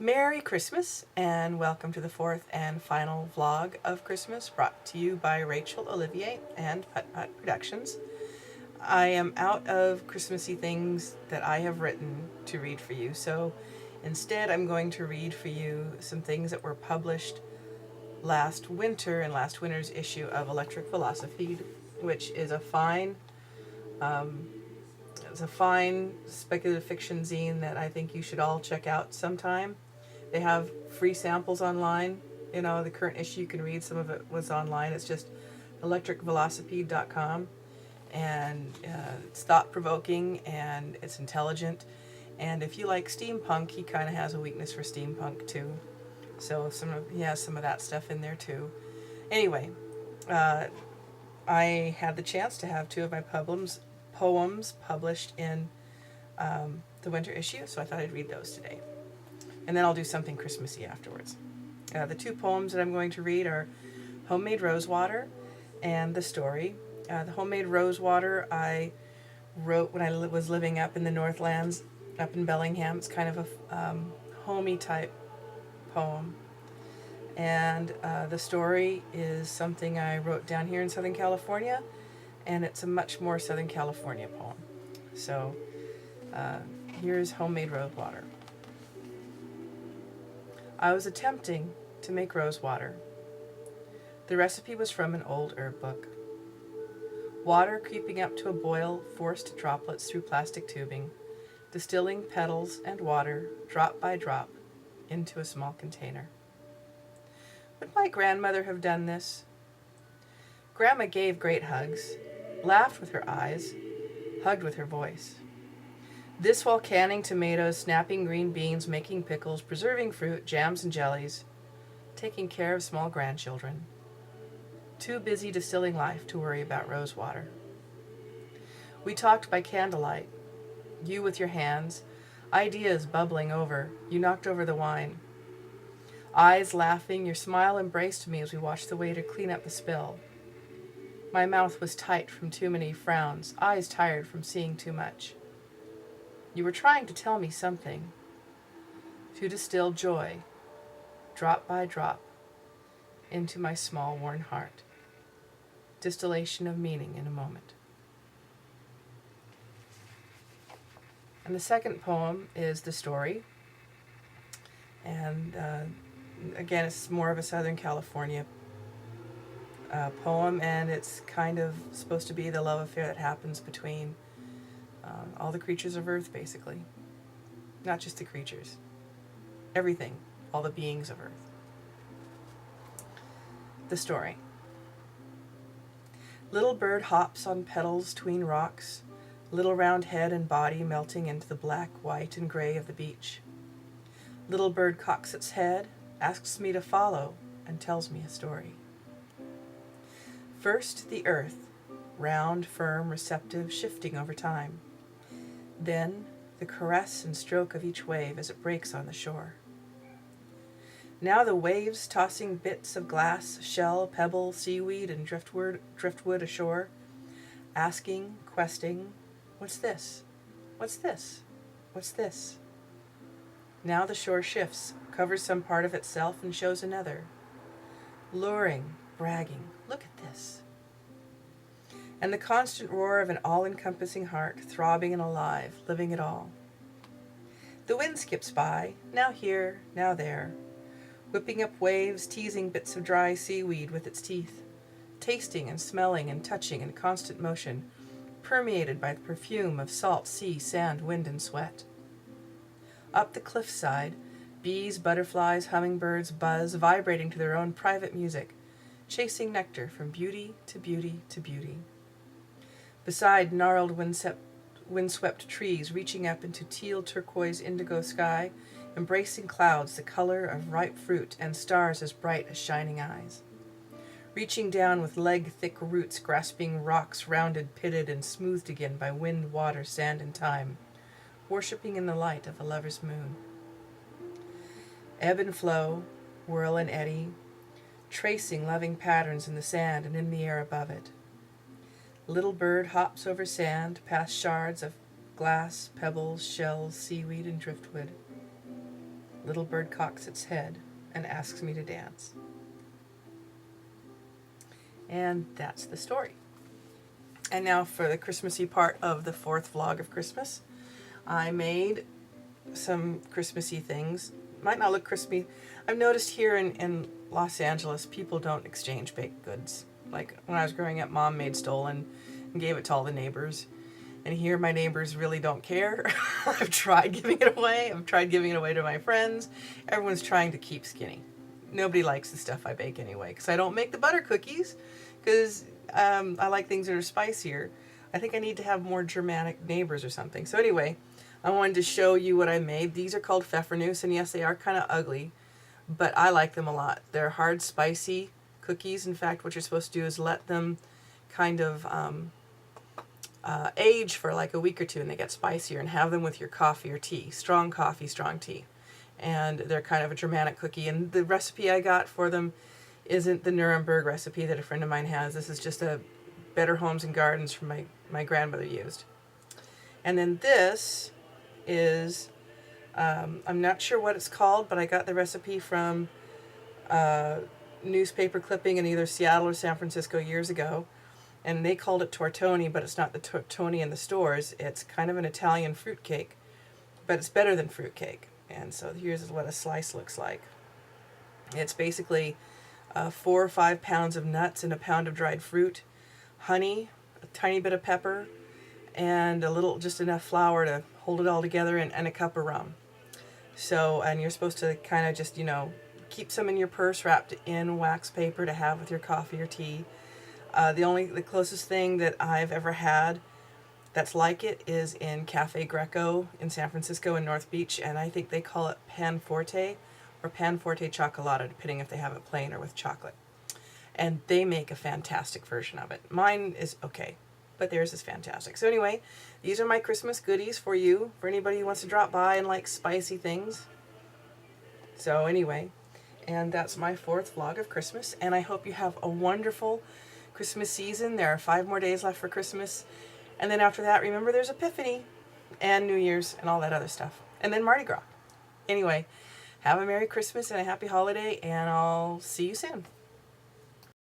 Merry Christmas and welcome to the fourth and final vlog of Christmas, brought to you by Rachel Olivier and Putt Putt Productions. I am out of Christmassy things that I have written to read for you, so instead I'm going to read for you some things that were published last winter in last winter's issue of Electric Philosophy, which is um, a fine speculative fiction zine that I think you should all check out sometime. They have free samples online. You know, the current issue, you can read some of it was online. It's just electricvelocipede.com. And it's thought-provoking and it's intelligent. And if you like steampunk, he kind of has a weakness for steampunk too. So he has some of that stuff in there too. Anyway, I had the chance to have two of my poems published in the winter issue, so I thought I'd read those today. And then I'll do something Christmassy afterwards. The two poems that I'm going to read are Homemade Rosewater and The Story. The Homemade Rosewater I wrote when I was living up in the Northlands, up in Bellingham. It's kind of a homey type poem. And The Story is something I wrote down here in Southern California, and it's a much more Southern California poem. So here's Homemade Rosewater. I was attempting to make rosewater. The recipe was from an old herb book. Water creeping up to a boil forced droplets through plastic tubing, distilling petals and water, drop by drop, into a small container. Would my grandmother have done this? Grandma gave great hugs, laughed with her eyes, hugged with her voice. This while canning tomatoes, snapping green beans, making pickles, preserving fruit, jams and jellies, taking care of small grandchildren. Too busy distilling life to worry about rosewater. We talked by candlelight, you with your hands, ideas bubbling over, you knocked over the wine. Eyes laughing, your smile embraced me as we watched the waiter clean up the spill. My mouth was tight from too many frowns, eyes tired from seeing too much. You were trying to tell me something, to distill joy, drop by drop, into my small worn heart. Distillation of meaning in a moment. And the second poem is The Story. And again, it's more of a Southern California poem, and it's kind of supposed to be the love affair that happens between all the creatures of Earth, basically. Not just the creatures. Everything. All the beings of Earth. The Story. Little bird hops on petals tween rocks, little round head and body melting into the black, white, and gray of the beach. Little bird cocks its head, asks me to follow, and tells me a story. First, the earth, round, firm, receptive, shifting over time. Then, the caress and stroke of each wave as it breaks on the shore. Now the waves tossing bits of glass, shell, pebble, seaweed, and driftwood ashore, asking, questing, what's this? What's this? What's this? Now the shore shifts, covers some part of itself, and shows another. Luring, bragging, look at this. And the constant roar of an all-encompassing heart, throbbing and alive, living it all. The wind skips by, now here, now there, whipping up waves, teasing bits of dry seaweed with its teeth, tasting and smelling and touching in constant motion, permeated by the perfume of salt sea, sand, wind, and sweat. Up the cliffside, bees, butterflies, hummingbirds buzz, vibrating to their own private music, chasing nectar from beauty to beauty to beauty. Beside gnarled windswept trees reaching up into teal, turquoise, indigo sky, embracing clouds the color of ripe fruit and stars as bright as shining eyes. Reaching down with leg-thick roots grasping rocks rounded, pitted, and smoothed again by wind, water, sand, and time, worshipping in the light of a lover's moon. Ebb and flow, whirl and eddy, tracing loving patterns in the sand and in the air above it. Little bird hops over sand, past shards of glass, pebbles, shells, seaweed, and driftwood. Little bird cocks its head and asks me to dance. And that's the story. And now for the Christmassy part of the fourth vlog of Christmas. I made some Christmassy things. Might not look Christmassy. I've noticed here in Los Angeles, people don't exchange baked goods. Like when I was growing up, Mom made stollen and gave it to all the neighbors. And here my neighbors really don't care. I've tried giving it away. I've tried giving it away to my friends. Everyone's trying to keep skinny. Nobody likes the stuff I bake anyway, because I don't make the butter cookies, because I like things that are spicier. I think I need to have more Germanic neighbors or something. So anyway, I wanted to show you what I made. These are called pfeffernusse, and yes, they are kind of ugly, but I like them a lot. They're hard, spicy cookies. In fact, what you're supposed to do is let them kind of age for like a week or two, and they get spicier, and have them with your coffee or tea. Strong coffee, strong tea. And they're kind of a Germanic cookie. And the recipe I got for them isn't the Nuremberg recipe that a friend of mine has. This is just a Better Homes and Gardens from my grandmother used. And then this is, I'm not sure what it's called, but I got the recipe from newspaper clipping in either Seattle or San Francisco years ago. And they called it tortoni, but it's not the tortoni in the stores. It's kind of an Italian fruitcake, but it's better than fruitcake. And so here's what a slice looks like. It's basically 4 or 5 pounds of nuts and a pound of dried fruit, honey, a tiny bit of pepper, and a little, just enough flour to hold it all together, and a cup of rum. So, and you're supposed to kind of just, keep some in your purse wrapped in wax paper to have with your coffee or tea. The closest thing that I've ever had that's like it is in Cafe Greco in San Francisco in North Beach, and I think they call it pan forte or pan forte cioccolata, depending if they have it plain or with chocolate. And they make a fantastic version of it. Mine is okay, but theirs is fantastic. So anyway, these are my Christmas goodies for you, for anybody who wants to drop by and like spicy things. So anyway, and that's my fourth vlog of Christmas, and I hope you have a wonderful Christmas season. There are 5 more days left for Christmas. And then after that, remember there's Epiphany and New Year's and all that other stuff. And then Mardi Gras. Anyway, have a Merry Christmas and a Happy Holiday, and I'll see you soon.